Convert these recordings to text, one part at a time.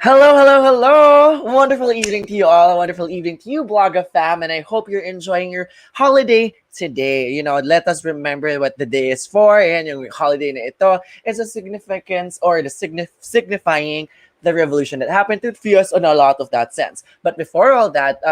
Hello, hello, hello! Wonderful evening to you all. Wonderful evening to you, Blogger fam, and I hope you're enjoying your holiday today. Let us remember what the day is for, and yung holiday na ito is a significance or the signifying the revolution that happened to us on a lot of that sense. But before all that,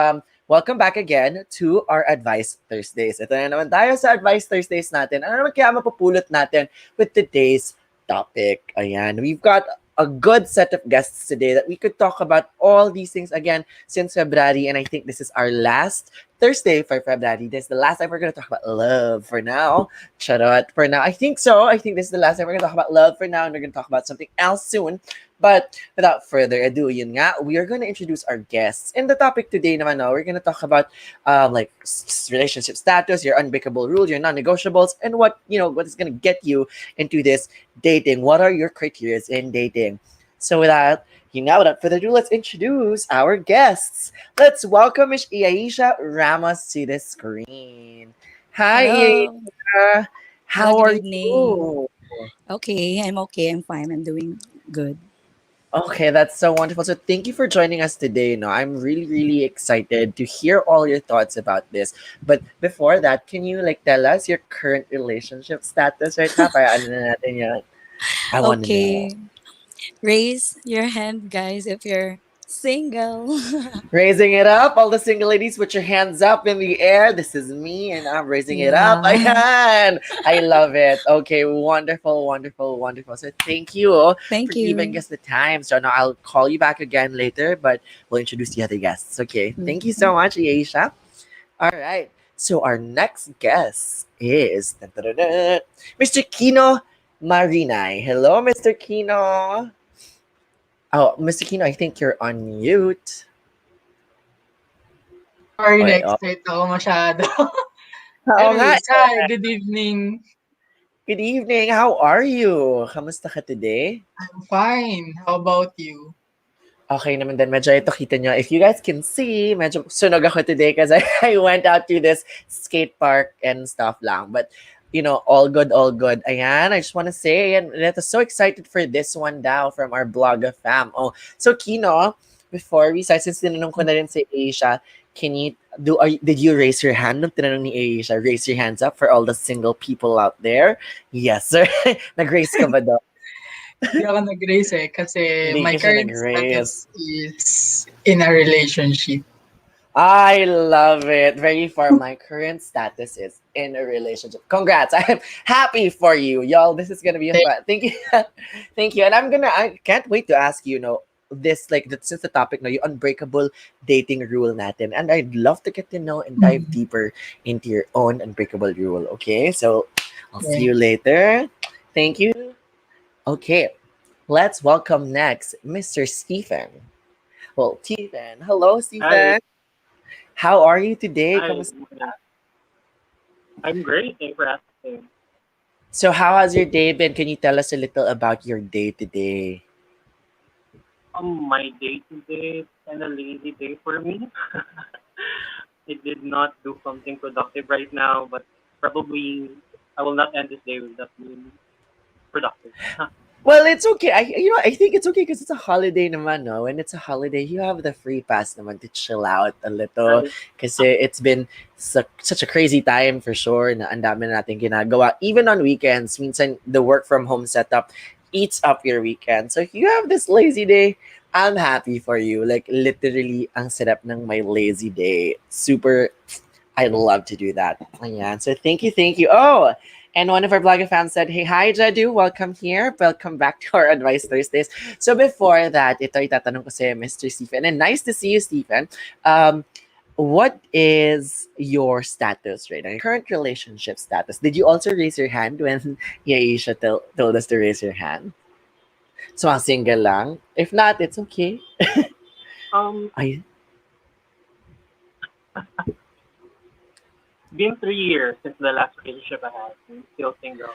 welcome back again to our Advice Thursdays. Ito na naman tayo sa Advice Thursdays natin. Ano naman kaya mapupulot natin with today's topic? Ayan, we've got a good set of guests today that we could talk about all these things again since February. And I think this is our last Thursday for February. This is the last time we're going to talk about love for now. Charot. For now, I think so. I think this is the last time we're going to talk about love for now. And we're going to talk about something else soon. But without further ado, yun nga, we are going to introduce our guests. And the topic today naman, we're going to talk about relationship status, your unbreakable rules, your non-negotiables, and what is going to get you into this dating. What are your criteria in dating? So without further ado, let's introduce our guests. Let's welcome Miss Aisha Ramos to the screen. Hi, Hello. Aisha. How Hello, are good evening. you? Okay, I'm okay. I'm fine. I'm doing good. Okay, that's so wonderful. So thank you for joining us today. No, I'm really, really excited to hear all your thoughts about this. But before that, can you tell us your current relationship status right now? Para ano na natin yan? I want to know. Okay. Raise your hand, guys, if you're single. Raising it up, all the single ladies, put your hands up in the air. This is me, and I'm raising it up. Yeah. Ayan! I love it. Okay, wonderful, wonderful, wonderful. So thank you for Thank giving you. us the time. So now I'll call you back again later, but we'll introduce the other guests. Okay, thank you so Mhm. much, Aisha. All right. So our next guest is Mr. Kino Marinay. Hello, Mr. Kino. Oh, Mr. Kino, I think you're on mute. Sorry, Okay. na-excite ako masyado. Oo nga. Anyways, hi, good evening. Good evening. How are you? Kamusta ka today? I'm fine. How about you? Okay naman din. Medyo ito kita nyo. If you guys can see, medyo sunog ako today because I went out to this skate park and stuff lang. But, all good, all good. Ayan, I just want to say, and I'm so excited for this one daw from our blogger fam. Oh, so Kino, before we start, since tinanong ko na rin si Aisha, can you did you raise your hand nung tinanong ni Aisha? Raise your hands up for all the single people out there. Yes, sir. Nag-raise ka ba daw? Hindi ako nag-raise kasi Hindi my ka siya current nag-raise. status is in a relationship. I love it. Very far. My current status is in a relationship. Congrats. I'm happy for you. Y'all, this is gonna be a fun. Thank you. Thank you. And I can't wait to ask you, this since the topic now, yung unbreakable dating rule natin. And I'd love to get to know and dive deeper into your own unbreakable rule. Okay. So I'll see you later. Thank you. Okay. Let's welcome next Mr. Stephen. Well, Stephen. Hello, Stephen. Hi. How are you today? Hi. Kamusta? I'm great. Thanks for asking. So how has your day been? Can you tell us a little about your day today? My day today is kind of lazy day for me. I did not do something productive right now, but probably I will not end this day without being productive. Well, it's okay. I think it's okay because it's a holiday naman, no? When it's a holiday, you have the free pass naman to chill out a little. Right. Kasi it's been such a crazy time for sure na ang dami na natin ginagawa. Even on weekends, minsan the work from home setup eats up your weekend. So if you have this lazy day, I'm happy for you. Like literally, ang sarap ng my lazy day. Super, I love to do that. Ayan. So thank you, thank you. Oh, and one of our blogger fans said, hey, hi, Jadu. Welcome here. Welcome back to our Advice Thursdays. So before that, ito itatanong ko si Mr. Stephen. And nice to see you, Stephen. What is your status right now? Your current relationship status? Did you also raise your hand when Yaisha told us to raise your hand? So, ang single lang? If not, it's okay. Ay, Been 3 years since the last relationship I had. I'm still single.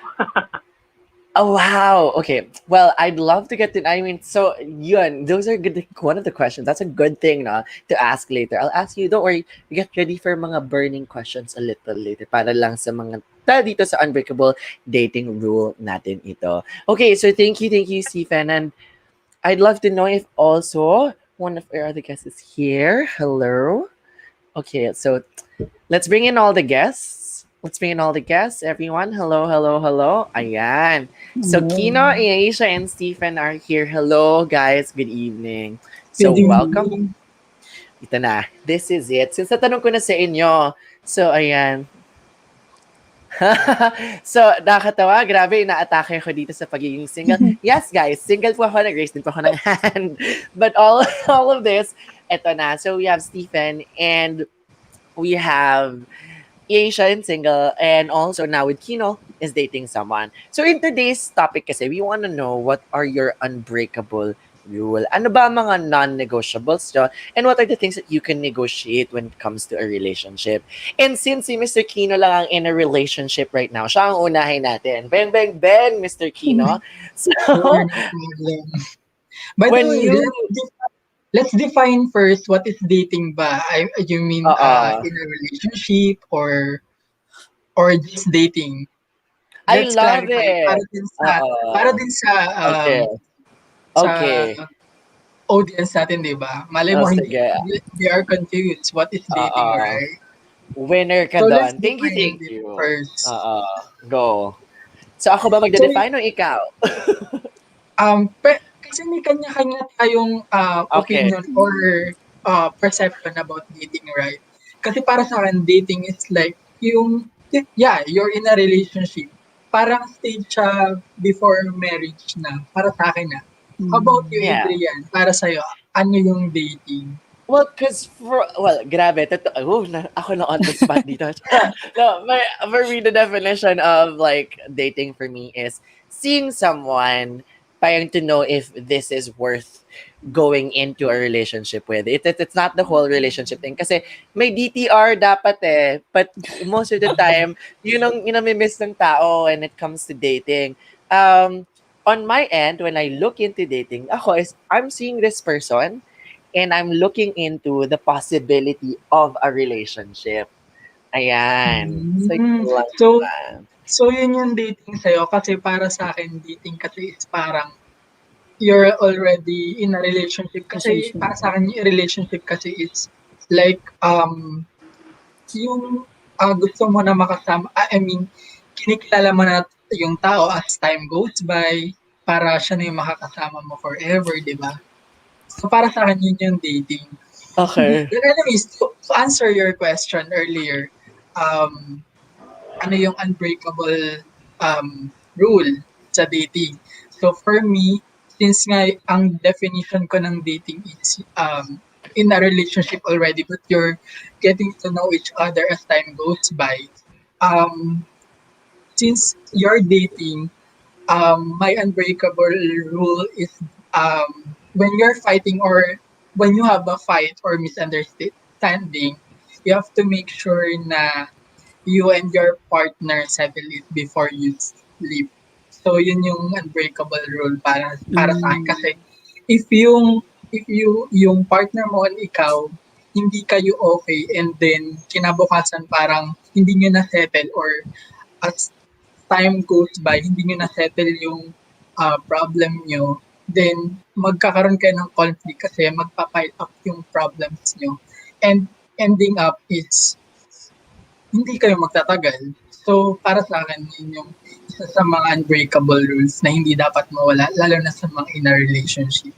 oh, wow. Okay. Well, I'd love to get to, I mean, so yun, those are good, one of the questions. That's a good thing, no, to ask later. I'll ask you, don't worry, get ready for mga burning questions a little later para lang sa mga dito sa unbreakable dating rule natin ito. Okay, so thank you, Stephen. And I'd love to know if also one of our other guests is here. Hello. Okay, so let's bring in all the guests. Let's bring in all the guests, everyone. Hello, hello, hello. Ayan. So Kino, Aisha, and Stephen are here. Hello, guys. Good evening. So Good welcome. evening. Ito na. This is it. Since natanong ko na sa inyo. So, ayan. So, nakakatawa. Grabe, inaatake ako dito sa pagiging single. Yes, guys, single po ako. Nag-raise din po ako ng hand. But all of this, eto na. So, we have Stephen and we have Asian single and also now with Kino is dating someone. So, in today's topic kasi, we want to know what are your unbreakable rule? Ano ba ang mga non-negotiables nyo? And what are the things that you can negotiate when it comes to a relationship? And since si Mr. Kino lang ang in a relationship right now, siya ang unahin natin. Bang, bang, bang, Mr. Kino. So, Sure, no problem. By the when way, you... let's define first what is dating ba? You mean in a relationship or just dating? I Let's love clarify it. para din sa Okay. sa Okay. audience natin, 'di ba? Malay mo hindi Sige. they are confused what is dating, Oo. right? Winner ka So let's doon. Thank you, define thank it you. first. Go. So ako ba So magde-define o ikaw? kasi may kanya-kanya tayong Okay. opinion or perception about dating, right? Kasi para sa akin, dating is like you're in a relationship. Parang stage siya before marriage na. Para sa akin na. How about you, Yeah. Adrian? Para sa'yo, ano yung dating? Well, grabe. Ako na on the spot dito. No, for me, the definition of like dating for me is seeing someone, parang to know if this is worth going into a relationship with. It's not the whole relationship thing. Kasi may DTR dapat eh. But most of the time, yun ang miss ng tao when it comes to dating. On my end, when I look into dating, I'm seeing this person and I'm looking into the possibility of a relationship. Ayan. So, yun Hmm. lang So, naman. so yun yung dating sa'yo. Kasi para sa akin, dating kasi is parang you're already in a relationship. Kasi para sa akin, yung relationship kasi is like, yung gusto mo na makasama, I mean, kinikilala mo na yung tao as time goes by para siya na yung makakasama mo forever, di ba? So para sa akin, yun yung dating. Okay. But anyways, to answer your question earlier, um, ano yung unbreakable rule sa dating? So for me, since nga ang definition ko ng dating is in a relationship already but you're getting to know each other as time goes by, um, since you're dating, my unbreakable rule is when you're fighting or when you have a fight or misunderstanding, you have to make sure na you and your partner settle it before you sleep. So yun yung unbreakable rule para sa akin kasi if yung partner mo and ikaw hindi kayo okay and then kinabukasan parang hindi niyo na settle or as time goes by hindi niyo na settle yung problem niyo, then magkakaroon kayo ng conflict kasi magpa-pile up yung problems niyo and ending up is hindi kayo magtatagal. So, para sa akin, yun yung isa sa mga unbreakable rules na hindi dapat mawala, lalo na sa mga in a relationship.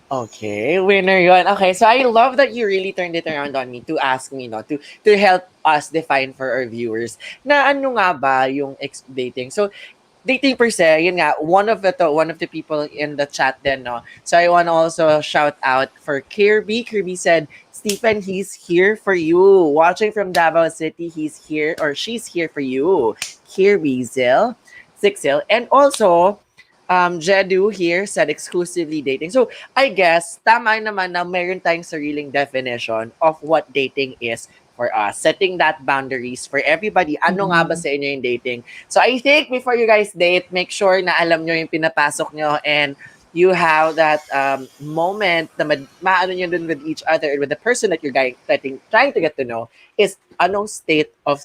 Okay, winner yun. Okay, so I love that you really turned it around on me to ask me, no, to help us define for our viewers na ano nga ba yung dating. So, dating per se, yun nga, one of the people in the chat then, no. So I want to also shout out for Kirby. Kirby said, Stephen, he's here for you. Watching from Davao City, he's here or she's here for you. Kirby Zil. And also, Jedu here said exclusively dating. So, I guess, tama naman na meron tayong sariling definition of what dating is for us. Setting that boundaries for everybody. Ano nga ba sa inyo yung dating? So, I think before you guys date, make sure na alam nyo yung pinapasok nyo and you have that moment na maano nyo dun with each other and with the person that you're trying to get to know is anong state of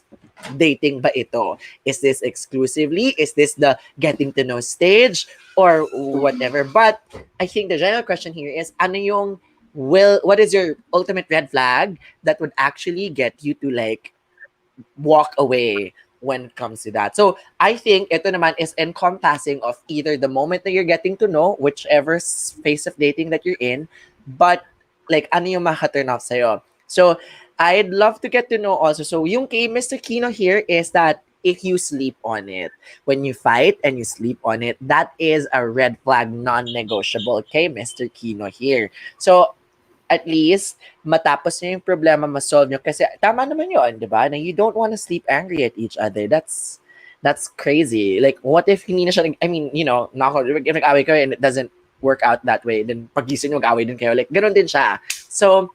dating ba ito? Is this exclusively? Is this the getting to know stage? Or whatever? But I think the general question here is, ano yung what is your ultimate red flag that would actually get you to like walk away when it comes to that. So I think ito naman is encompassing of either the moment that you're getting to know whichever phase of dating that you're in, but like ano yung maka-turn off sa'yo. So I'd love to get to know also. So yung kay Mr. Kino here is that if you sleep on it, when you fight and you sleep on it, that is a red flag non-negotiable. Okay, Mr. Kino here. So at least matapos nyo yung problema, ma-solve nyo. Kasi tama naman yun, di ba? Na you don't want to sleep angry at each other. That's crazy. Like, what if hindi na siya, I mean, you know, if nag-away kayo and it doesn't work out that way, then pagising nyo, mag-away din kayo. Like, ganun din siya. So,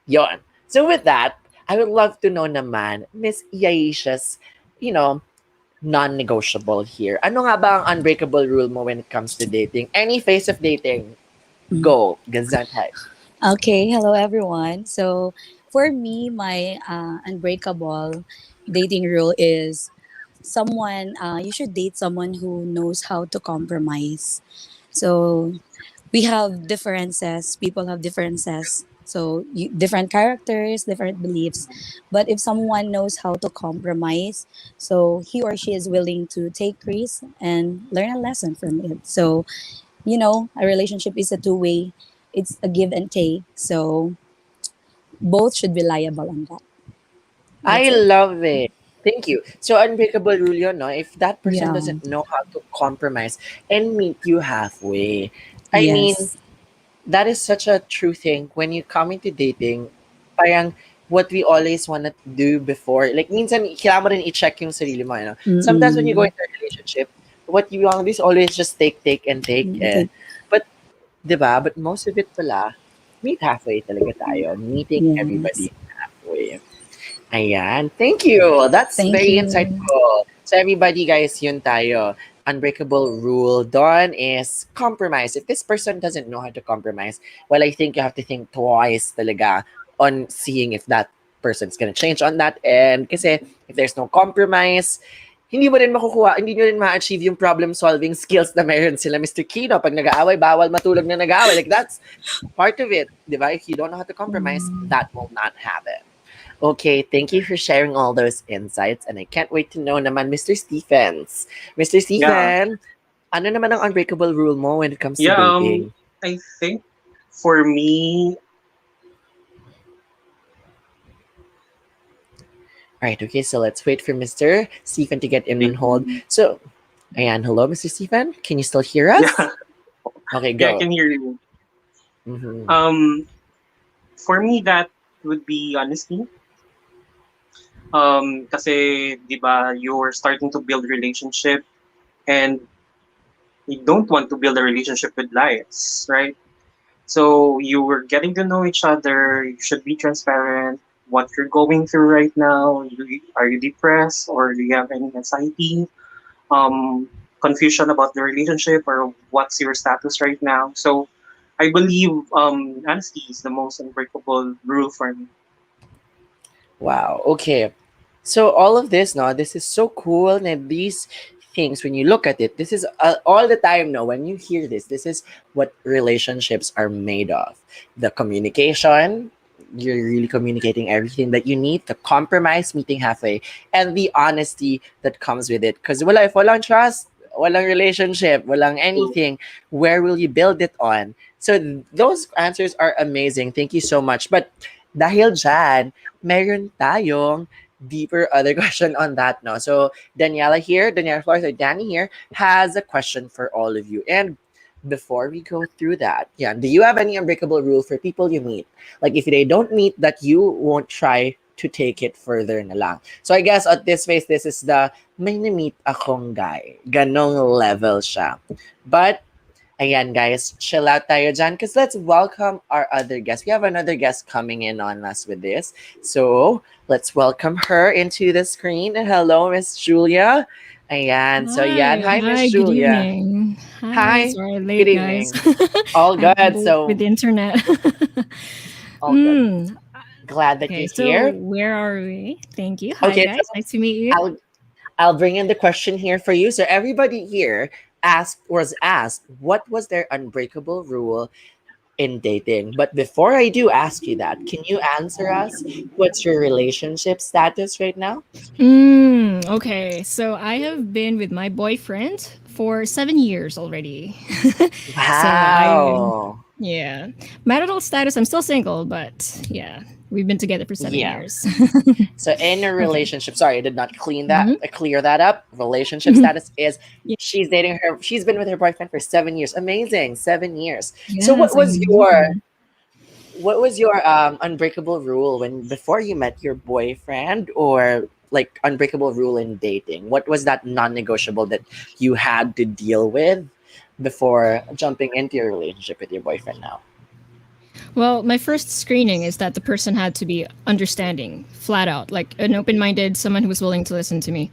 yon. So with that, I would love to know naman, Miss Yaisha's, you know, non-negotiable here. Ano nga ba ang unbreakable rule mo when it comes to dating? Any phase of dating, go. Gesundheit. Okay, hello everyone. So, for me, my unbreakable dating rule is you should date someone who knows how to compromise. So, we have differences, people have differences. So, different characters, different beliefs. But if someone knows how to compromise, so he or she is willing to take risks and learn a lesson from it. So, a relationship is a two-way, it's a give and take. So both should be liable on that. I That's it. love it. Thank you. So unbreakable rule yun, no? If that person Yeah. doesn't know how to compromise and meet you halfway, I mean, Yes. that is such a true thing when you come into dating. Parang what we always want to do before, like minsan kailangan mo rin i-check yung sarili mo, you know? Sometimes when you go Mm-mm. into a relationship, what you want to do is always just take, and take. Eh. Okay. But, di ba? But most of it pala, meet halfway talaga tayo. Meeting Yes. everybody halfway. Ayan. Thank you. That's Thank very you. insightful. So everybody guys, yun tayo. Unbreakable rule done is compromise. If this person doesn't know how to compromise, well, I think you have to think twice talaga on seeing if that person's gonna change on that end. Kasi if there's no compromise, hindi mo rin makukuha, hindi nyo rin ma-achieve yung problem-solving skills na meron sila Mr. Kino. Pag nag-aaway, bawal matulog na nag-aaway. Like, that's part of it. Di ba? If you don't know how to compromise, that will not happen. Okay, thank you for sharing all those insights. And I can't wait to know naman, Mr. Stephens. Mr. Yeah. Stephen, ano naman ang unbreakable rule mo when it comes to Yeah, dating? I think for me, Alright, okay, so let's wait for Mr. Stephen to get in on hold. dating, So, ayan, hello, Mr. Stephen? Can you still hear us? yeah, Okay, yeah, I go. can hear you. Mm-hmm. For me, that would be honesty. Kasi, di ba, you're starting to build relationship and you don't want to build a relationship with lies, right? So you were getting to know each other. You should be transparent. What you're going through right now. Are you depressed or do you have any anxiety? Confusion about the relationship or what's your status right now? So I believe honesty is the most unbreakable rule for me. Wow. Okay. So all of this, no, this is so cool. And these things, when you look at it, this is all the time. No, when you hear this, this is what relationships are made of. The communication. You're really communicating everything that you need. The compromise, meeting halfway, and the honesty that comes with it. Because if walang trust, walang relationship, walang anything, where will you build it on? So those answers are amazing. Thank you so much. But dahil dyan, meron tayong deeper other question on that, no? So Daniela Flores, or Danny here, has a question for all of you. And before we go through that, yeah, do you have any unbreakable rule for people you meet? Like if they don't meet that, you won't try to take it further na lang. So I guess at this phase, this is the may na-meet akong guy. Ganong level siya. But ayan, guys, chill out tayo dyan because let's welcome our other guest. We have another guest coming in on us with this. So let's welcome her into the screen. Hello, Miss Julia. Ayan. So, yan. Hi, Hi, Miss hi, good Julia. evening. Hi, Hi. sorry, Good late guys. evening. All I had good. trouble with So, the internet. all good. mm, Glad that okay, you're so here. where are we? Thank you. Hi, Okay. guys. So, Nice to meet you. I'll bring in the question here for you. So, everybody here asked, what was their unbreakable rule in dating? But before I do ask you that, can you answer us? What's your relationship status right now? Okay, so I have been with my boyfriend for 7 years already. so I, Wow. yeah, marital status, I'm still single, but yeah, we've been together for seven Yeah. years. So in a okay. relationship, sorry, I did not hmm clear that up. Relationship status is yeah. she's been with her boyfriend for 7 years. Amazing, 7 years. So Yes, I know. what was your unbreakable rule when before you met your boyfriend, or like unbreakable rule in dating? What was that non-negotiable that you had to deal with before jumping into your relationship with your boyfriend now? Well, my first screening is that the person had to be understanding, flat out, like an open-minded, someone who was willing to listen to me,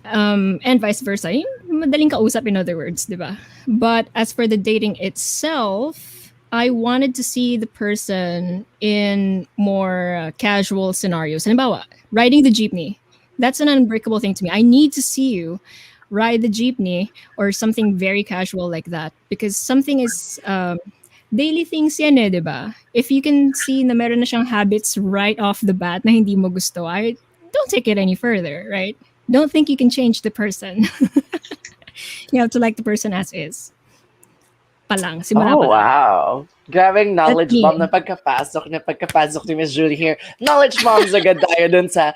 and vice versa. Yung madaling kausap, in other words, diba? But as for the dating itself, I wanted to see the person in more casual scenarios. Halimbawa, riding the jeepney. That's an unbreakable thing to me. I need to see you ride the jeepney or something very casual like that because something is daily things yan eh, di ba? If you can see na meron na siyang habits right off the bat na hindi mo gusto, I don't take it any further, right? Don't think you can change the person. You have to like the person as is. Palang, simula Oh, pa lang. wow. Grabing That's knowledge me. bomb na pagkapasok ni Miss Julie here. Knowledge bombs agad tayo dun sa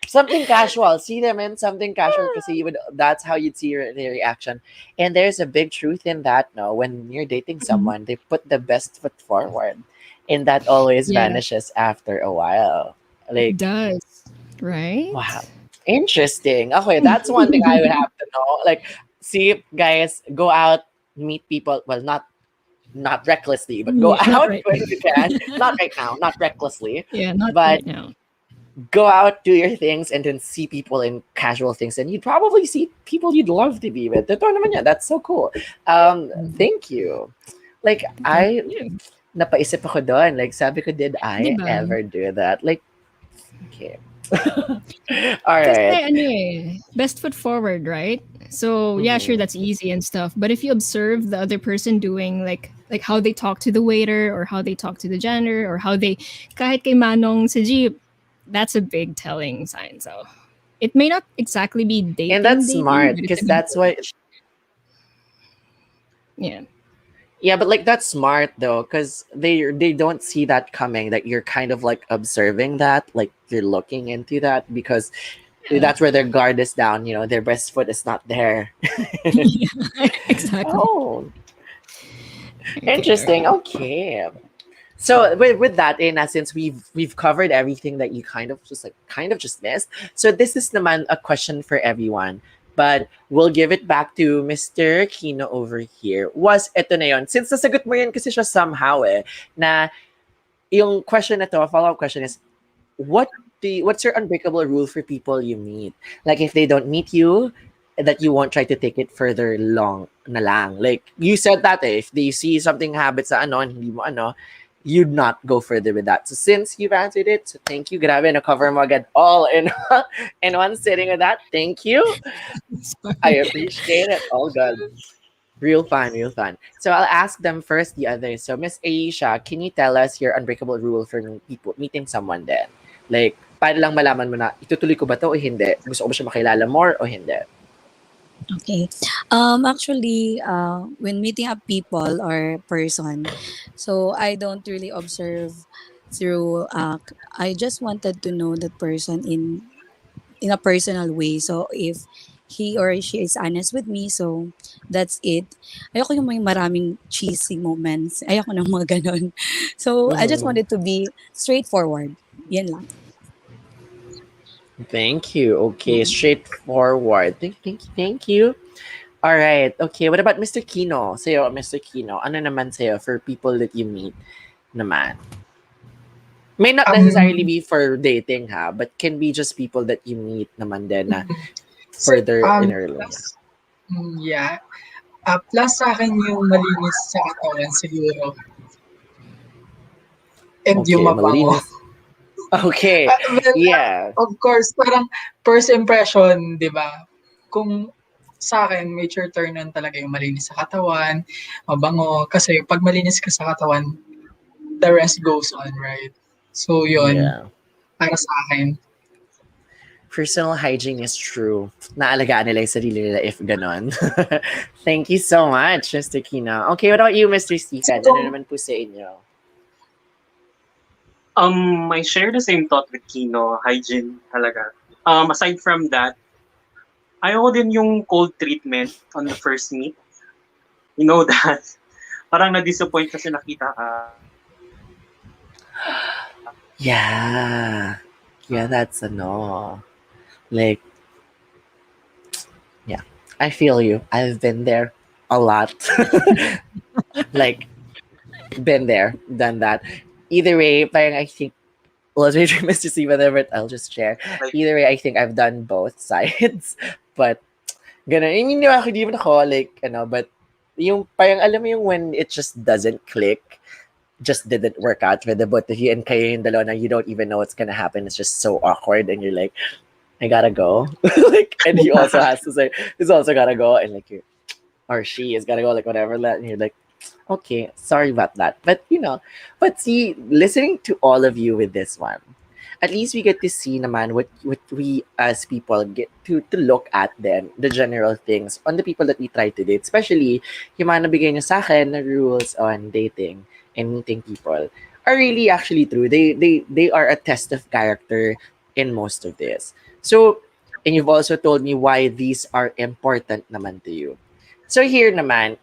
something casual. See them in something casual kasi that's how you'd see their reaction. And there's a big truth in that, no? When you're dating Mhm. someone, they put the best foot forward. And that always Yeah, vanishes after a while. it Like, does. Right? wow. Interesting. Okay, that's one thing I would have to know. Like, see, guys, go out, meet people. Well, not recklessly, but go Yeah, not out right. when you can. Not right now, not recklessly, Yeah, not but right now. go out, do your things, and then see people in casual things, and you'd probably see people you'd love to be with. Totoo naman yan. That's so cool. Thank you. Like, Thank I you. napaisip ako doon. Like, sabi ko, did I Diba? ever do that? Like, okay. All Kasi right. ano eh, best foot forward, right? So yeah, sure Mhm. that's easy and stuff. But if you observe the other person doing like how they talk to the waiter or how they talk to the janitor or how they kahit kay Manong sa jeep, that's a big telling sign. So it may not exactly be And dating that's dating, smart but it's because a good that's what. gauge. Yeah. Yeah, but like that's smart though, because they don't see that coming. That you're kind of like observing that, like you're looking into that because Yeah. that's where their guard is down. Their best foot is not there. Yeah. Exactly. Oh, Okay, interesting. okay. Okay. So with that, Ina, since we've covered everything that you kind of just missed, so this is naman a question for everyone. But we'll give it back to Mr. Kino over here. Was eto na yun? Since nasagot mo yan kasi siya somehow na yung question na to, follow-up question is, what's your unbreakable rule for people you meet? Like if they don't meet you, that you won't try to take it further long na lang. Like you said that if they see something habits sa ano, and hindi mo ano, you'd not go further with that. So since you've answered it, so thank you. Grabe, na-cover mo agad all in in one sitting with that. Thank you. I Sorry. appreciate it. All good. Real fun, real fun. So I'll ask them first the others. So Miss Aisha, can you tell us your unbreakable rule for people meeting someone then? Like, paano lang malaman mo na itutuloy ko ba to o hindi? Gusto ko ba siya makilala more o hindi? Okay. Actually, when meeting up people or person, so I don't really observe through. I just wanted to know that person in a personal way. So if he or she is honest with me, so that's it. Ayoko yung may maraming cheesy moments. Ayoko ng mga ganon. So I just Mm-hmm. wanted to be straightforward. Yan lang. Thank you. Okay, Mm. straightforward. Thank you. All right. Okay, what about Mr. Kino? Sa'yo, Mr. Kino, ano naman sa'yo for people that you meet naman? May not necessarily Um, be for dating ha, but can be just people that you meet naman din na So, further in her room. plus, yeah. Plus sa akin yung malinis sa katawan siguro. And yung Okay, mabango. malinis. Okay, Well, yeah. of course, parang first impression, di ba? Kung sa akin, major turn on talaga yung malinis sa katawan, mabango. Kasi pag malinis ka sa katawan, the rest goes on, right? So, yun, Yeah. para sa akin. Personal hygiene is true. Naalagaan nila yung sarili nila if ganon. Thank you so much, Mr. Kina. Okay, what about you, Mr. So, Stephen? Ano naman po sa inyo? I share the same thought with Kino, hygiene talaga. Aside from that, ayaw ko din yung cold treatment on the first meet. You know that? Parang na-disappoint kasi nakita ka. Yeah. Yeah, that's a no. Like, yeah, I feel you. I've been there a lot. Like, been there, done that. Either way, parang I think, well, let's wait for Mr. Stephen there, but I'll just share. Like, Either way, I think I've done both sides. But, ganun. I mean, di naman ako, like, but yung, parang alam mo yung when it just doesn't click, just didn't work out for the both of you, and kayo yung dalawa na you don't even know what's gonna happen. It's just so awkward, and you're like, I gotta go. Like, and he also has to say, he's also gotta go, and like, or she is gotta go, like, whatever, and you're like, okay, sorry about that. But, but see, listening to all of you with this one, at least we get to see naman what we as people get to look at then, the general things on the people that we try to date, especially yung mga nabigay niyo sa akin na rules on dating and meeting people are really actually true. They are a test of character in most of this. So, and you've also told me why these are important naman to you. So here naman,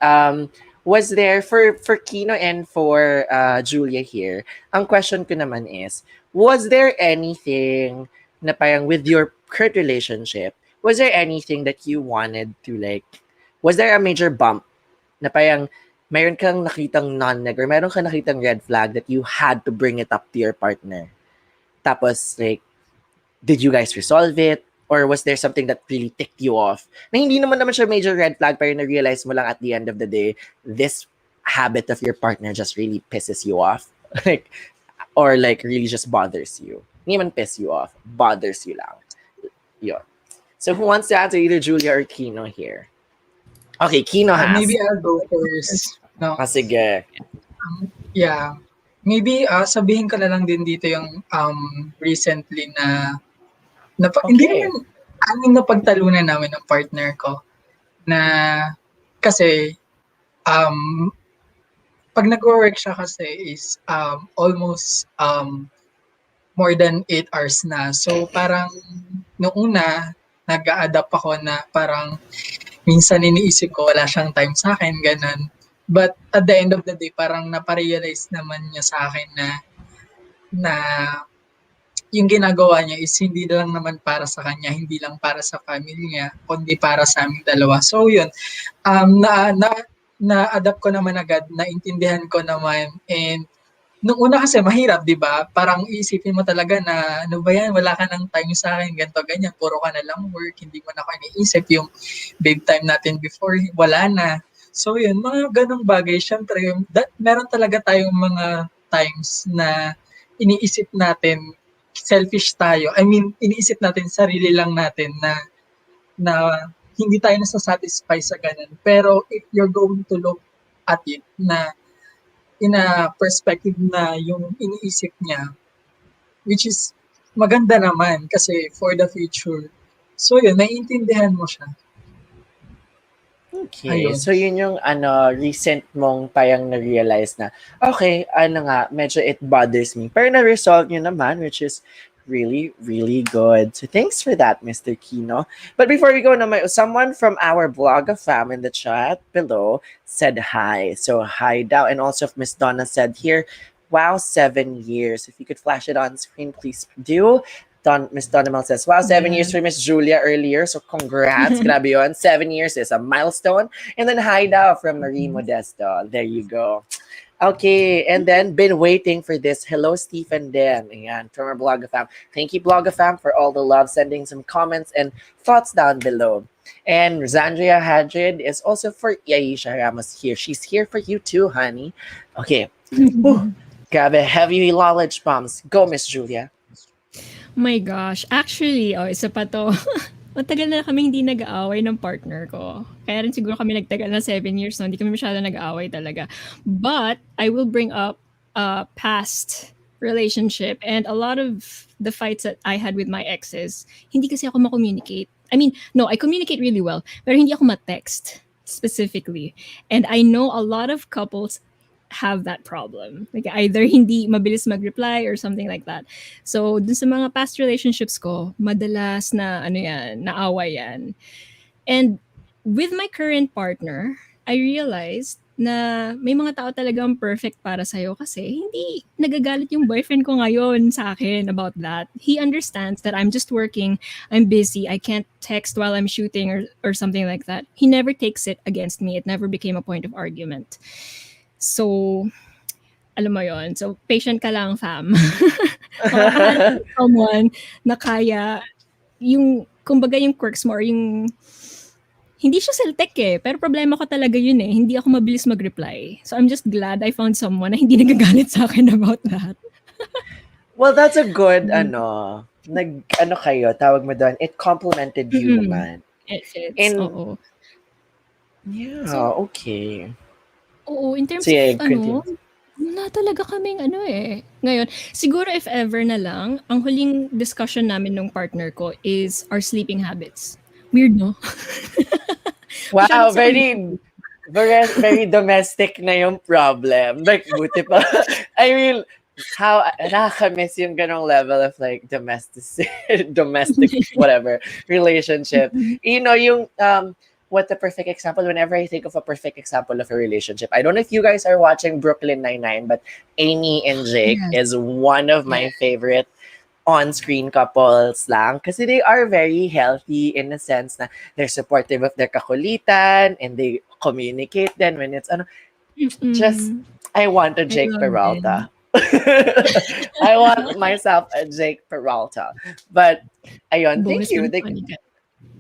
was there for Kino and for Julia here, ang question ko naman is, was there anything na parang with your current relationship, was there anything that you wanted to like, was there a major bump na parang mayroon kang nakitang non-neg or mayroon kang nakitang red flag that you had to bring it up to your partner? Tapos like, did you guys resolve it? Or was there something that really ticked you off? Na hindi naman siya major red flag, pero na-realize mo lang at the end of the day, this habit of your partner just really pisses you off. Like, or like really just bothers you. Hindi man piss you off, bothers you lang. Yun. So who wants to answer, either Julia or Kino here? Okay, Kino has. Maybe I'll go first. No? Sige. Yeah. Maybe sabihin ko na lang din dito yung recently na hindi Okay. naman napagtalunan namin ng partner ko na kasi pag nag-work siya kasi is almost more than 8 hours na. So parang noong una nag-a-adapt ako na parang minsan iniisip ko wala siyang time sa akin, ganun. But at the end of the day, parang naparealize naman niya sa akin na yung ginagawa niya is hindi lang naman para sa kanya, hindi lang para sa family niya, kundi para sa aming dalawa. So yun, na-adapt ko naman agad, naintindihan ko naman, and nung una kasi mahirap, di ba? Parang iisipin mo talaga na, ano ba yan, wala ka ng time sa akin, ganito, ganyan, puro ka na lang work, hindi mo na ako iniisip yung babe time natin before, wala na. So yun, mga ganong bagay, syempre, meron talaga tayong mga times na iniisip natin, selfish tayo. I mean, iniisip natin, sarili lang natin na hindi tayo nasasatisfy sa ganun. Pero if you're going to look at it na in a perspective na yung iniisip niya, which is maganda naman kasi for the future. So yun, naiintindihan mo siya. Okay, Ayun. so yun yung recent mong parang na-realize na, okay, medyo it bothers me. Pero na-resolve nyo naman, which is really, really good. So thanks for that, Mr. Kino. But before we go naman, someone from our blog fam in the chat below said hi. So hi daw. And also Miss Donna said here, wow, 7 years. If you could flash it on screen, please do. Miss Donamel says, wow, 7 years for Miss Julia earlier. So congrats. Grabe yun. 7 years is a milestone. And then hi daw from Marie Modesto. There you go. Okay, and then been waiting for this. Hello, Stephen Den. Ayan, from our Blogafam. Thank you, Blogafam, for all the love, sending some comments and thoughts down below. And Zandria Hadrid is also for Aisha Ramos here. She's here for you too, honey. Okay. Whew. Grabe, heavy knowledge bombs. Go, Miss Julia. My gosh. Actually, isa pa 'to. Matagal na kaming hindi nag-aaway ng partner ko. Kaya rin siguro kami nagtagal na 7 years 'no, hindi kami masyadong nag-aaway talaga. But I will bring up a past relationship and a lot of the fights that I had with my exes, hindi kasi ako ma-communicate. I mean, no, I communicate really well, pero hindi ako ma-text specifically. And I know a lot of couples have that problem. Like either hindi mabilis mag-reply or something like that. So, dun sa mga past relationships ko, madalas na ano yan, naaway yan. And with my current partner, I realized na may mga tao talagang perfect para sa'yo kasi hindi nagagalit yung boyfriend ko ngayon sa akin about that. He understands that I'm just working, I'm busy, I can't text while I'm shooting or something like that. He never takes it against me. It never became a point of argument. So, alam mo yon. So, patient ka lang, fam. Makakahanap ka someone na kaya yung, kumbaga yung quirks mo or yung, hindi siya seltek eh, pero problema ko talaga yun eh. Hindi ako mabilis mag-reply. So, I'm just glad I found someone na hindi nagagalit sa akin about that. Well, that's a good, ano kayo, tawag mo doon, it complimented you naman. It fits, And, oo. Yeah, So, okay. Oo, in terms Sige, of continue. wala talaga kaming ano eh. Ngayon, siguro if ever na lang, ang huling discussion namin nung partner ko is our sleeping habits. Weird, no? Wow, Masyado sa very, very, very domestic na yung problem. Like, buti pa. I mean, how, nakakamiss yung ganong level of like domestic, whatever, relationship. You know, yung, what the perfect example, whenever I think of a perfect example of a relationship, I don't know if you guys are watching Brooklyn Nine-Nine, but Amy and Jake Yes. is one of my favorite on-screen couples lang kasi they are very healthy in the sense na they're supportive of their kakulitan and they communicate then when it's ano, just I want a I Jake love Peralta. it. I want myself a Jake Peralta. But ayun, thank Bonus you. na Like, funny ka.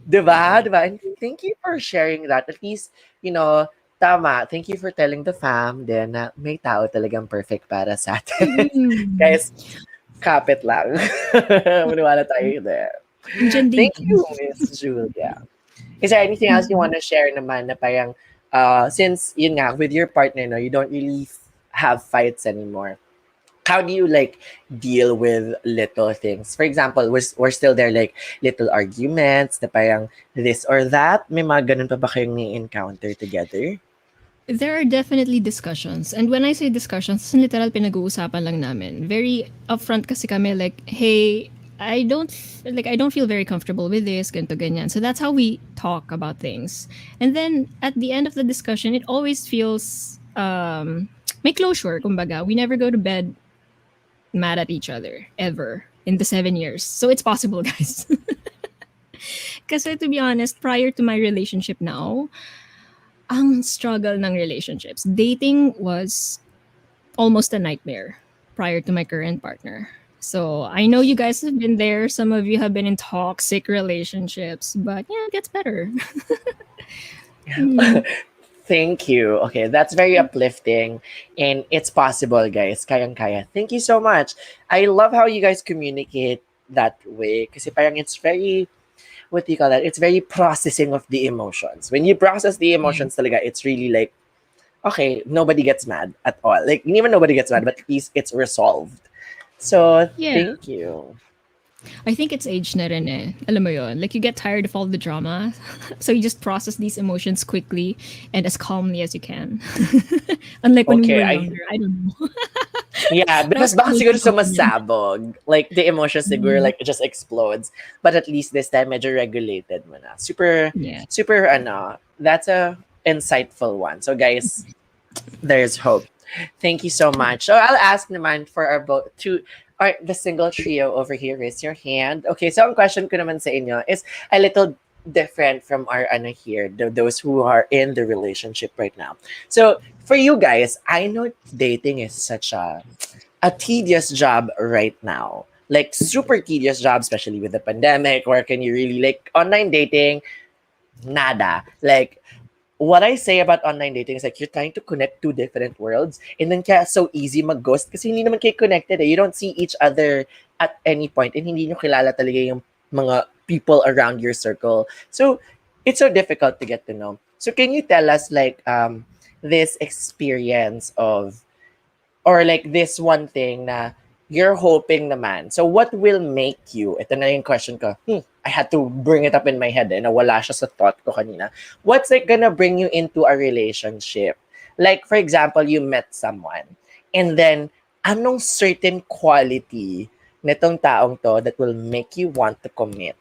diba? Diba? And thank you for sharing that. At least, you know, tama. Thank you for telling the fam then na may tao talagang perfect para sa atin. Guys, kapit lang. Maniwala tayo there. Nandiyan din Thank you, yan. Miss Julia. Is there anything else you want to share naman na parang, since, yun nga, with your partner, no, you don't really have fights anymore. How do you like deal with little things? For example, we're still there like little arguments na parang this or that. May mga ganun pa ba kayong ni-encounter together? There are definitely discussions. And when I say discussions, literal pinag-uusapan lang namin. Very upfront kasi kami like, hey, I don't feel very comfortable with this, ganito ganyan. So that's how we talk about things. And then at the end of the discussion, it always feels may closure, kumbaga. We never go to bed mad at each other ever in the 7 years. So it's possible, guys. Kasi to be honest, prior to my relationship now, ang struggle ng relationships. Dating was almost a nightmare prior to my current partner. So I know you guys have been there. Some of you have been in toxic relationships, but yeah, it gets better. Thank you. Okay, that's very uplifting. And it's possible, guys. Kayang-kaya. Thank you so much. I love how you guys communicate that way. Kasi parang it's very, what do you call that? It's very processing of the emotions. When you process the emotions talaga, it's really like, okay, nobody gets mad at all. Like, even nobody gets mad, but at least it's resolved. So, Yeah. thank you. I think it's age na rin eh. Alam mo yun? Like you get tired of all the drama. So you just process these emotions quickly and as calmly as you can. Unlike when we Okay, were younger. I don't know. Yeah, because baka siguro sumasabog. Like, the emotions siguro like it just explodes. But at least this time, medyo regulated mo na. Super, Yeah. super, that's a insightful one. So, guys, there's hope. Thank you so much. So, I'll ask naman for our the single trio over here. Raise your hand. Okay, so ang question ko naman sa inyo is a little different from our ano here, those who are in the relationship right now. So for you guys, I know dating is such a tedious job right now. Like super tedious job, especially with the pandemic. Where can you really like online dating? Nada. Like what I say about online dating is like you're trying to connect two different worlds and then kaya so easy mag-ghost kasi hindi naman kayo connected eh. You don't see each other at any point and hindi nyo kilala talaga yung mga people around your circle. So, it's so difficult to get to know. So, can you tell us like this experience of or like this one thing na you're hoping naman. So what will make you, ito na yung question ko, I had to bring it up in my head nawala siya sa thought ko kanina. What's like gonna bring you into a relationship? Like for example, you met someone and then anong certain quality nitong taong to that will make you want to commit?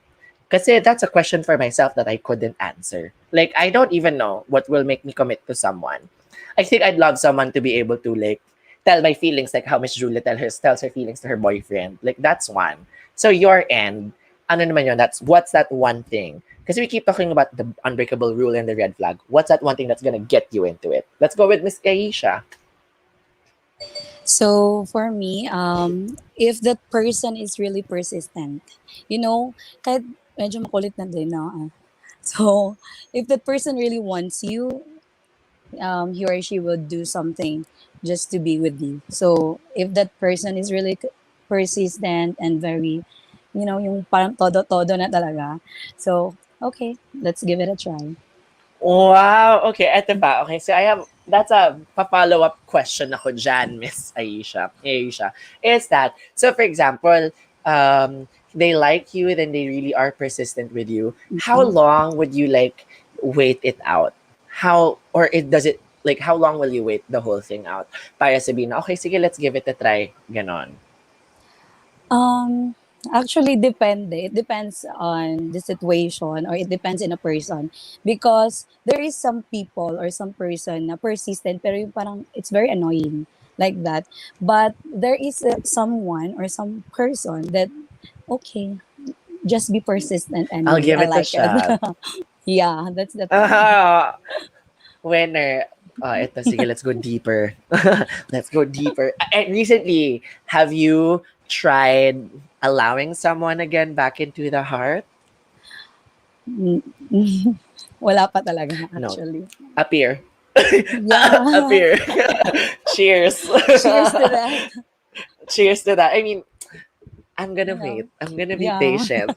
Kasi that's a question for myself that I couldn't answer. Like I don't even know what will make me commit to someone. I think I'd love someone to be able to like tell my feelings like how Miss Julia tells her feelings to her boyfriend. Like that's one. So your end, ano naman yun? What's that one thing? Because we keep talking about the unbreakable rule and the red flag. What's that one thing that's gonna get you into it? Let's go with Miss Aisha. So for me, if that person is really persistent, kahit medyo makulit na din na. So if that person really wants you, he or she will do something just to be with you. So if that person is really persistent and very, yung parang todo-todo na talaga. So, okay, let's give it a try. Wow. Okay, eto pa. Okay, so that's a follow-up question ako dyan, Miss Aisha. Is that, so for example, they like you, then they really are persistent with you. How long would you like wait it out? How long will you wait the whole thing out? Para sabihin na, okay, sige, let's give it a try. Ganon. Actually, depende. It depends on the situation or it depends in a person. Because there is some people or some person na persistent pero yung parang it's very annoying like that. But there is someone or some person that, okay, just be persistent I'll anyway. give I it a like it. shot. Yeah, that's the thing. Ah, winner. Ito, sige, let's go deeper. Let's go deeper. And recently, have you tried allowing someone again back into the heart? Wala pa talaga No. actually. Appear. Yeah. Appear. Cheers. Cheers to that. Cheers to that. I mean, I'm gonna Yeah. wait. I'm gonna be Yeah. patient.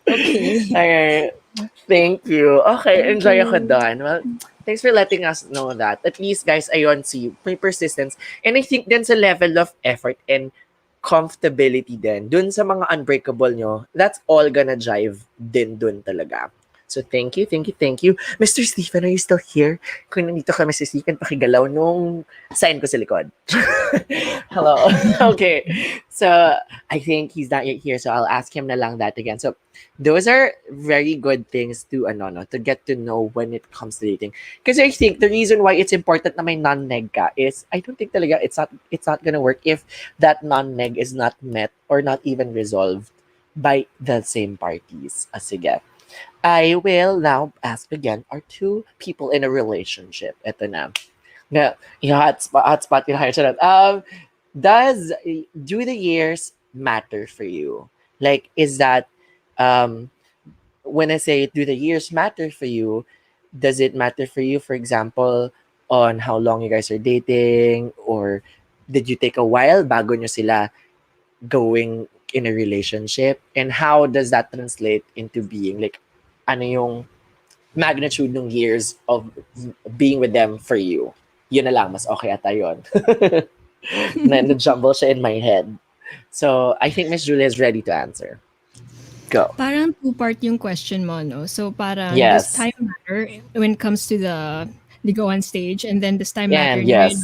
Okay. Alright. Thank you. Okay, Thank enjoy ako you. doon. Well, thanks for letting us know that. At least, guys, ayun, see, may persistence. And I think din sa level of effort and comfortability din, dun sa mga unbreakable nyo, that's all gonna jive din dun talaga. So, thank you, thank you, thank you. Mr. Stephen, are you still here? Kung nandito ka, Mr. Stephen, pakigalaw nung sign ko sa likod. Hello. Okay. So, I think he's not yet here, so I'll ask him na lang that again. So, those are very good things to, to get to know when it comes to dating. Because I think the reason why it's important na may non-neg ka is, I don't think talaga it's not gonna work if that non-neg is not met or not even resolved by the same parties. Sige. I will now ask again, are two people in a relationship? Ito na. Nga, hotspot yung hire siya. Do the years matter for you? Like, is that, when I say do the years matter for you, does it matter for you, for example, on how long you guys are dating? Or did you take a while bago nyo sila going in a relationship? And how does that translate into being like, ano yung magnitude ng years of being with them for you? Yun na lang, mas okay ata yun. Na-jumble siya in my head. So, I think Miss Julia is ready to answer. Go. Parang two-part yung question mo, no? So parang Yes. does time matter when it comes to the ligawan stage, and then does time Yeah, matter? yes.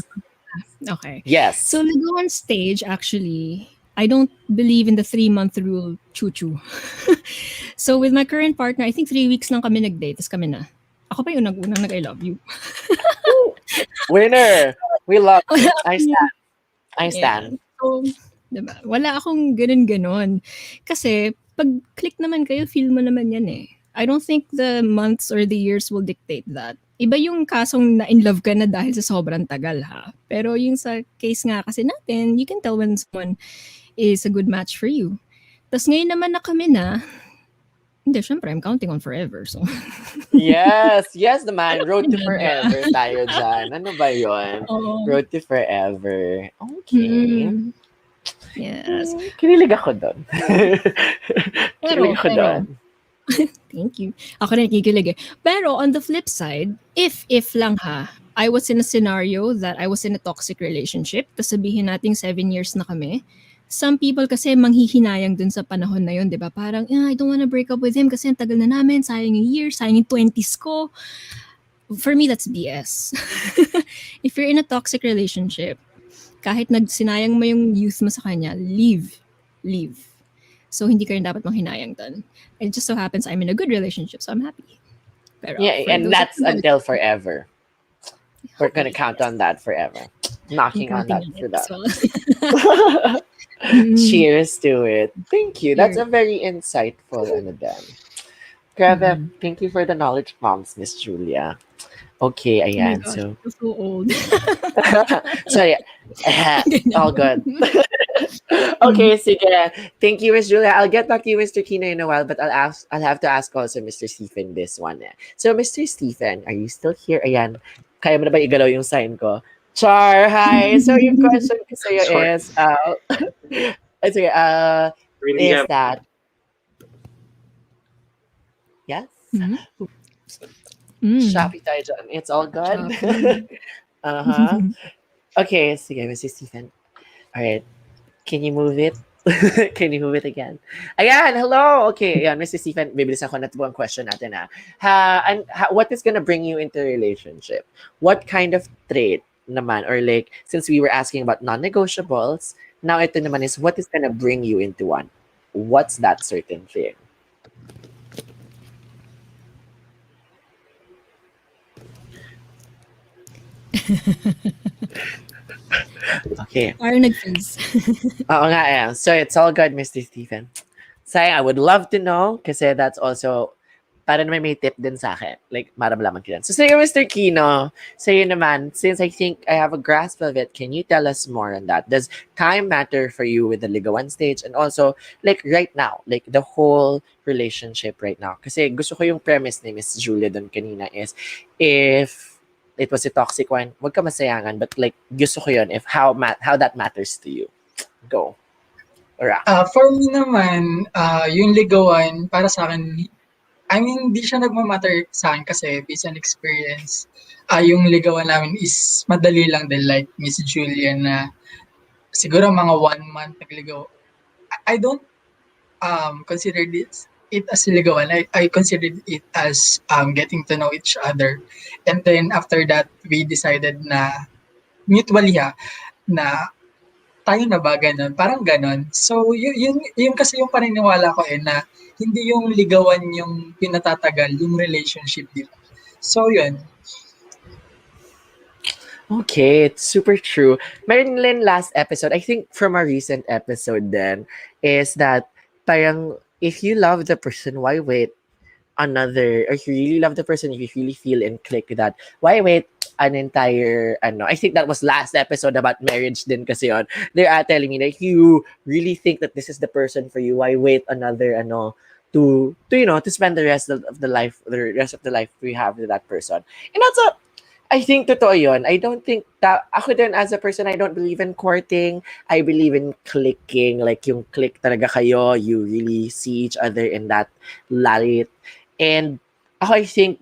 Okay. Yes. So ligawan stage, actually, I don't believe in the 3-month rule, chuchu. So with my current partner, I think 3 weeks lang kami nag-date, tapos kami na. Ako pa yung unang nag-I love you. Winner! We love it. I stand. I Yeah. stand. So, diba? Wala akong ganun-ganon. Kasi, pag click naman kayo, feel mo naman yan eh. I don't think the months or the years will dictate that. Iba yung kasong na in love ka na dahil sa sobrang tagal ha. Pero yung sa case nga kasi natin, you can tell when someone is a good match for you. Tapos ngayon naman na kami na, hindi, syempre, I'm counting on forever. So, Yes, yes naman. Road to Diba? forever tayo dyan. Ano ba yun? Oo. Road to forever. Okay. Mm. Yes. Kinilig ako doon. Pero, Kinilig ako doon. thank you. Ako rin nakikilig eh. Pero on the flip side, if lang ha, I was in a scenario that I was in a toxic relationship, tapos sabihin nating 7 years na kami, some people kasi manghihinayang dun sa panahon na yun, di ba? Parang, I don't wanna break up with him kasi ang tagal na namin, sayang yung years, sayang yung 20s ko. For me, that's BS. If you're in a toxic relationship, kahit sinayang mo yung youth mo sa kanya, leave. So, hindi ka rin dapat manghinayang dun. It just so happens I'm in a good relationship, so I'm happy. Pero Yeah, for and those that's who don't, until forever. We're gonna hopefully, count yes. on that forever. Knocking on that Counting for on it as that. well. Cheers to it. Thank you. That's a Cheers. very insightful ano din. Grabe, Mhm. thank you for the knowledge bombs, Miss Julia. Okay, Oh my ayan. gosh, So, I'm so old. sorry. All good. Okay, sige. Thank you, Miss Julia. I'll get back to you, Mr. Kina, in a while, but I'll have to ask also Mr. Stephen this one. So, Mr. Stephen, are you still here? Ayan. Kaya mo na ba igalaw yung sign ko? Char, hi. So, yung question ko sa'yo Sure. is, sige, Really is that, yes? Mhm. Mm. Shopee tayo dyan. It's all good? Shopee. Uh-huh. Okay, sige, Mr. Stephen. All right. Can you move it? Can you move it again? Ayan, hello. Okay, ayan, Mr. Stephen, bibilisan ko na ito ang question natin what is gonna bring you into a relationship? What kind of trait naman, or like, since we were asking about non-negotiables, now ito naman is what is gonna bring you into one? What's that certain thing? Okay. Parang nag-freeze. Oo nga eh. So it's all good, Mr. Stephen. Sayang, I would love to know kasi that's also para naman may tip din sa akin. Like, maramdaman ko yan. So sa'yo, Mr. Kino, sa'yo naman, since I think I have a grasp of it, can you tell us more on that? Does time matter for you with the ligawan stage? And also, like right now, like the whole relationship right now. Kasi gusto ko yung premise ni Miss Julia doon kanina is, if it was a toxic one, wag ka masayangan. But like, gusto ko yun if how that matters to you. Go. Ora. For me naman, yung ligawan, para sa akin, I mean, di siya nagmamatter sa akin kasi based on experience, yung ligawan namin is madali lang din, like Miss Julia na siguro mga 1 month nagligaw. I don't consider it as ligawan. I considered it as getting to know each other. And then after that, we decided na mutually na tayo na ba ganun? Parang ganun. So, yun kasi yung paniniwala ko na hindi yung ligawan yung pinatatagal, yung relationship nila. So, yun. Okay, it's super true. Marilyn, last episode, I think from a recent episode then, is that parang if you love the person, why wait another, or if you really love the person, if you really feel and click with that, why wait an entire, I think that was last episode about marriage din kasi yun. They're telling me that if you really think that this is the person for you, why wait another, to spend the rest of the life we have with that person. And I think totoo yun. I don't think that, ako din as a person, I don't believe in courting. I believe in clicking. Like yung click talaga kayo, you really see each other in that light. And ako, I think,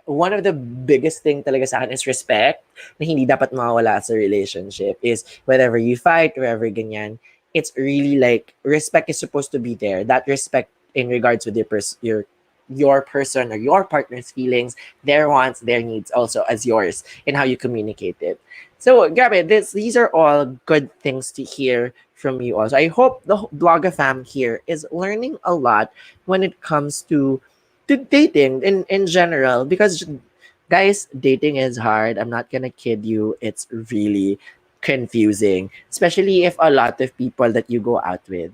one of the biggest thing talaga sa akin is respect, na hindi dapat mawawala sa relationship, is whenever you fight, wherever ganyan, it's really like, respect is supposed to be there. That respect in regards with your person or your partner's feelings, their wants, their needs also as yours, and how you communicate it. So, grabe, these are all good things to hear from you also. I hope the Blogger fam here is learning a lot when it comes to dating in general, because guys, dating is hard. I'm not gonna kid you. It's really confusing, especially if a lot of people that you go out with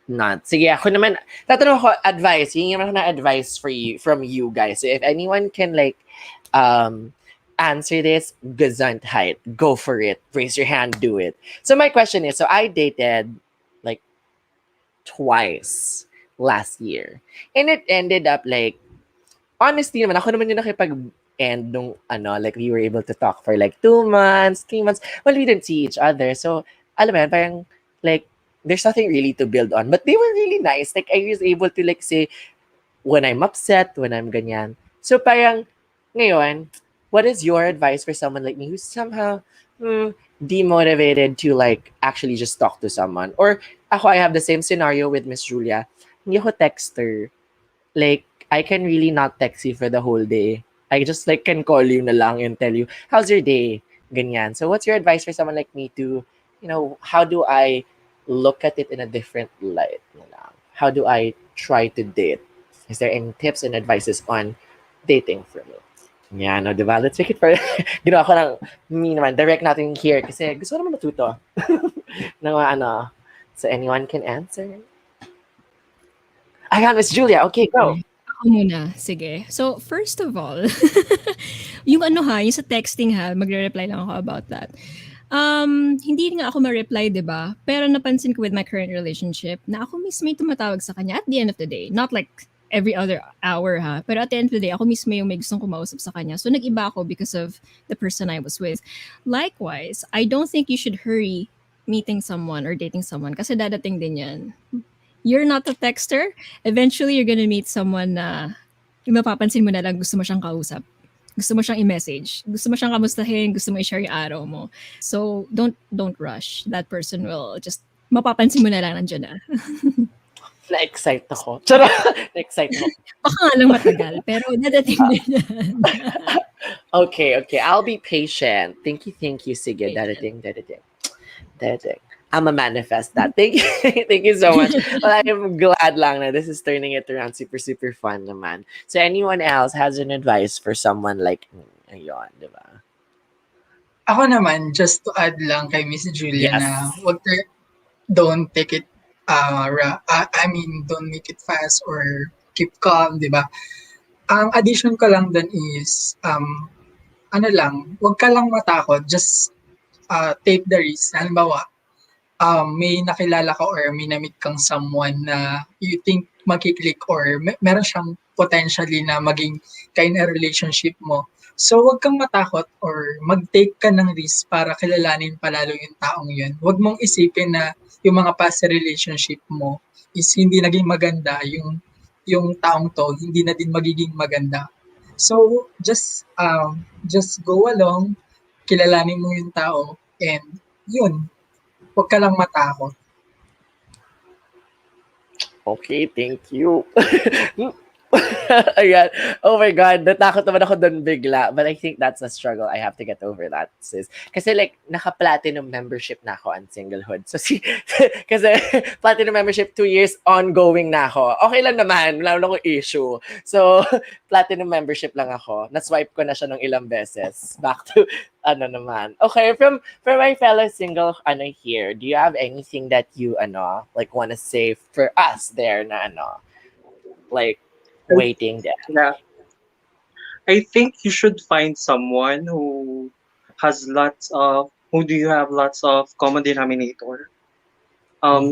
not. Sige, ako naman, tatanong ako, advice. Hingi naman ako na advice for you, from you guys. So if anyone can like, answer this, Gesundheit. Go for it. Raise your hand, do it. So my question is, so I dated like twice last year. And it ended up like, honestly naman, ako naman yung nakipag-end nung like we were able to talk for like 2 months, 3 months. Well, we didn't see each other. So, alam mo yan, parang like, there's nothing really to build on. But they were really nice. Like, I was able to like say, when I'm upset, when I'm ganyan. So, parang, ngayon, what is your advice for someone like me who's somehow demotivated to like actually just talk to someone? Or ako, I have the same scenario with Miss Julia. Hindi ako texter. Like, I can really not text you for the whole day. I just like can call you na lang and tell you, how's your day? Ganyan. So what's your advice for someone like me to, how do I look at it in a different light? Na lang? How do I try to date? Is there any tips and advices on dating for me? Yeah, no, diba? Let's make it for, ginawa ko ng me naman, direct natin here kasi gusto ko naman matuto. ng mga So anyone can answer? I got Miss Julia. Okay, go. Ako muna. Sige. So, first of all, yung yung sa texting magre-reply lang ako about that. Hindi nga ako ma-reply, 'di ba? Pero napansin ko with my current relationship na ako mismo yung tumatawag sa kanya at the end of the day. Not like every other hour Pero at the end of the day, ako mismo yung may gustong kumausap sa kanya. So nag-iba ako because of the person I was with. Likewise, I don't think you should hurry meeting someone or dating someone kasi dadating din yan. You're not a texter. Eventually, you're gonna meet someone na yung mapapansin mo na lang gusto mo siyang kausap. Gusto mo siyang i-message. Gusto mo siyang kamustahin. Gusto mo i-share yung araw mo. So, don't rush. That person will just, mapapansin mo na lang nandiyan na. Na-excite ako. Charot! Na-excite ako. Baka nga lang matagal, pero dadating din yan. Okay. I'll be patient. Thank you. Sige, dadating. I'm a manifest that. Thank you. Thank you so much. Well, I'm glad lang na this is turning it around. Super, super fun naman. So anyone else has an advice for someone like me? Ayun, di ba? Ako naman, just to add lang kay Miss Julia Yes. na don't take it, don't make it fast or keep calm, di ba? Ang addition ko lang dun is, wag ka lang matakot, just take the risk. Halimbawa, may nakilala ka or may na-meet kang someone na you think magkiklik or meron siyang potentially na maging kind of relationship mo. So, wag kang matakot or mag-take ka ng risk para kilalanin palalo yung taong yun. Wag mong isipin na yung mga past relationship mo is hindi naging maganda, yung taong to hindi na din magiging maganda. So, just go along, kilalanin mo yung tao, and yun, huwag ka lang matakot. Okay, thank you. Ayan. Oh my God, natakot naman ako doon bigla. But I think that's a struggle. I have to get over that, sis. Kasi like, naka-platinum membership na ako on singlehood. So, kasi platinum membership, 2 years ongoing na ako. Okay lang naman. Wala akong issue. So, platinum membership lang ako. Na-swipe ko na siya ng ilang beses. Back to, naman. Okay, from my fellow single, here, do you have anything that you, like, wanna say for us there na, like, waiting there? Yeah. I think you should find someone who do you have lots of common denominator.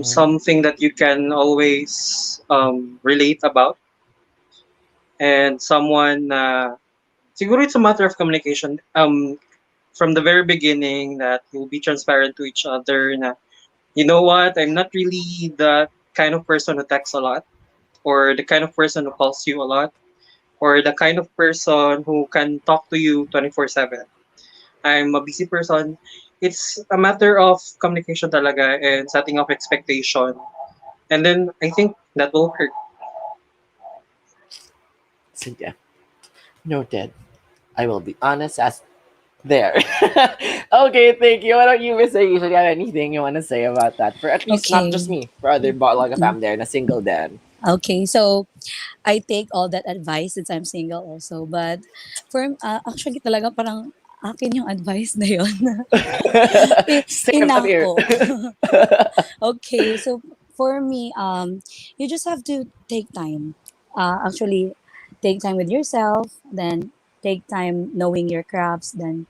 Something that you can always relate about. And someone siguro it's a matter of communication. From the very beginning that you'll be transparent to each other na, you know what, I'm not really the kind of person who texts a lot, or the kind of person who calls you a lot, or the kind of person who can talk to you 24/7. I'm a busy person. It's a matter of communication talaga and setting up expectation. And then I think that will work. So yeah, noted. I will be honest as there. Okay, thank you. Why don't you, Miss Aisha, do you have anything you want to say about that? For at least not Okay. just me, for other Botlaga fam there na single then. Okay, so I take all that advice since I'm single also. But actually talaga parang akin yung advice na yun. Same up here. Inako. Okay, so For me, you just have to take time. Actually, take time with yourself, then take time knowing your crafts. Then,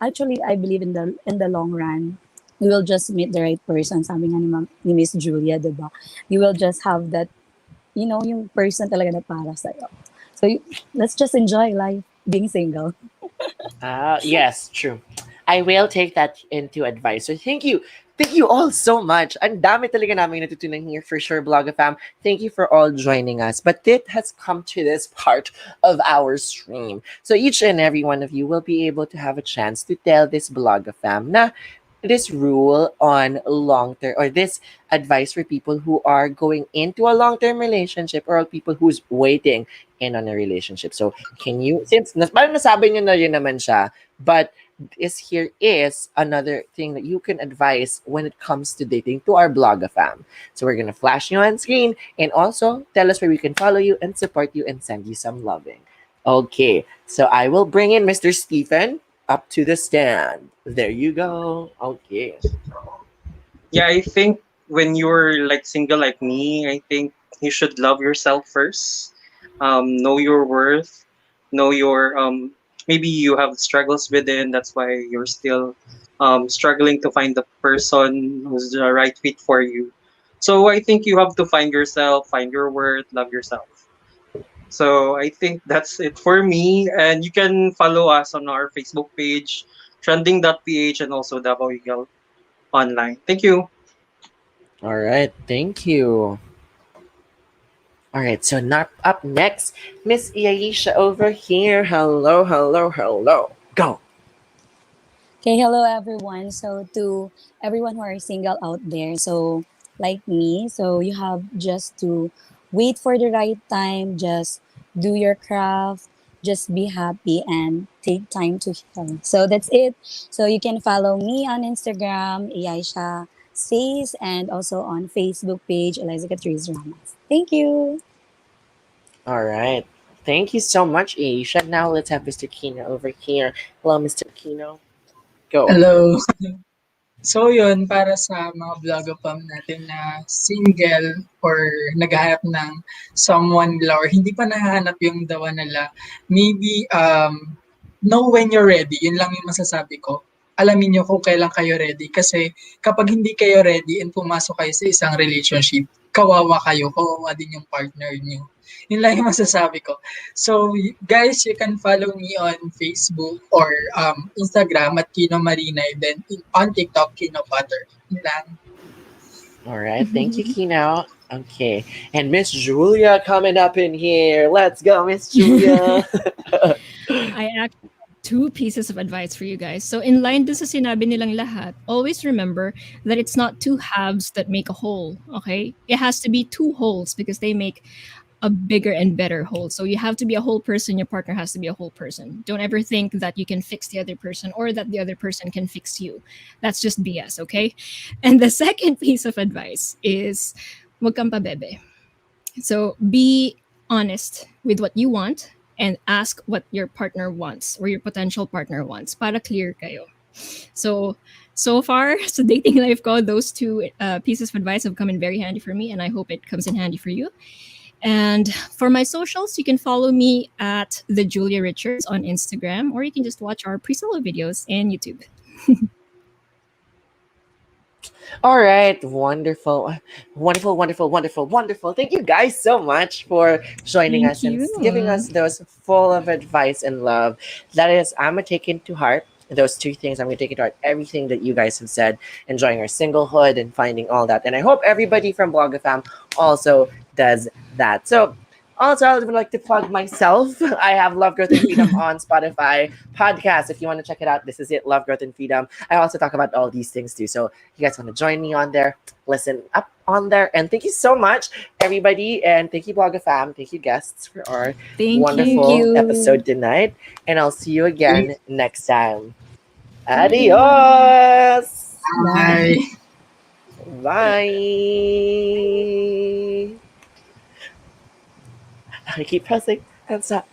actually, I believe in the long run, you will just meet the right person. Sabi nga ni Miss Julia, diba? You will just have that, yung person talaga na para sa'yo. So, let's just enjoy life being single. Yes, true. I will take that into advice. So thank you. Thank you all so much. Ang dami talaga namin natutunan here for sure, Blogger fam. Thank you for all joining us. But it has come to this part of our stream. So each and every one of you will be able to have a chance to tell this Blogger fam na this rule on long term or this advice for people who are going into a long term relationship or people who's waiting in on a relationship. So can you, since parang nasabi nyo na yun naman siya, but here is another thing that you can advise when it comes to dating to our blogger fam. So we're gonna flash you on screen and also tell us where we can follow you and support you and send you some loving. Okay, so I will bring in Mr. Stephen up to the stand. There you go. Okay. Yeah, I think when you're like single like me, I think you should love yourself first. Know your worth. Know your maybe you have struggles within. That's why you're still struggling to find the person who's the right fit for you. So I think you have to find yourself, find your worth, love yourself. So I think that's it for me. And you can follow us on our Facebook page, trending.ph, and also Davao Eagle online. Thank you. All right. Thank you. All right. So not up next, Miss Aisha over here. Hello, hello, hello. Go. Okay, hello everyone. So to everyone who are single out there, so like me, so you have just to wait for the right time, just do your craft, just be happy and take time to heal. So that's it. So you can follow me on Instagram, Aisha Says, and also on Facebook page, Eliza Catrice Ramos. Thank you. All right. Thank you so much, Aisha. Now let's have Mr. Kino over here. Hello, Mr. Kino. Go. Hello. So yun, para sa mga vlogopam natin na single or naghahanap ng someone nila or hindi pa nahahanap yung the one nila, maybe know when you're ready. Yun lang yung masasabi ko. Alamin nyo kung kailan kayo ready. Kasi kapag hindi kayo ready and pumasok kayo sa isang relationship, kawawa kayo, kawawa din yung partner nyo. Yun lang yung masasabi ko. So, guys, you can follow me on Facebook or Instagram at Kino Marinay, then on TikTok, Kino Butter. Yun lang. All right. Thank you, Kino. Okay. And Miss Julia coming up in here. Let's go, Miss Julia. I actually have two pieces of advice for you guys. So in line dun sa sinabi nilang lahat, always remember that it's not two halves that make a whole, okay? It has to be two wholes because they make a bigger and better whole. So you have to be a whole person, your partner has to be a whole person. Don't ever think that you can fix the other person or that the other person can fix you. That's just BS, okay? And the second piece of advice is wag kang pabebe. So be honest with what you want and ask what your partner wants or your potential partner wants para clear kayo. So far, so dating life ko, those two pieces of advice have come in very handy for me, and I hope it comes in handy for you. And for my socials, you can follow me at the Julia Richards on Instagram, or you can just watch our pre-solo videos in YouTube. All right, wonderful, wonderful, wonderful, wonderful, wonderful. Thank you guys so much for joining Thank us and you. giving us those full of advice and love. That is, I'm gonna take into heart those two things. I'm gonna take into heart everything that you guys have said, enjoying our singlehood and finding all that. And I hope everybody from Blogafam also does that. So also, I would like to plug myself. I have Love, Growth, and Freedom on Spotify podcast. If you want to check it out, this is it, Love, Growth, and Freedom. I also talk about all these things too. So you guys want to join me on there, listen up on there. And thank you so much, everybody. And thank you, Blogafam. Thank you, guests, for our Thank wonderful you. episode tonight. And I'll see you again next time. Bye. Adios. Bye. Bye. I keep pressing and stop.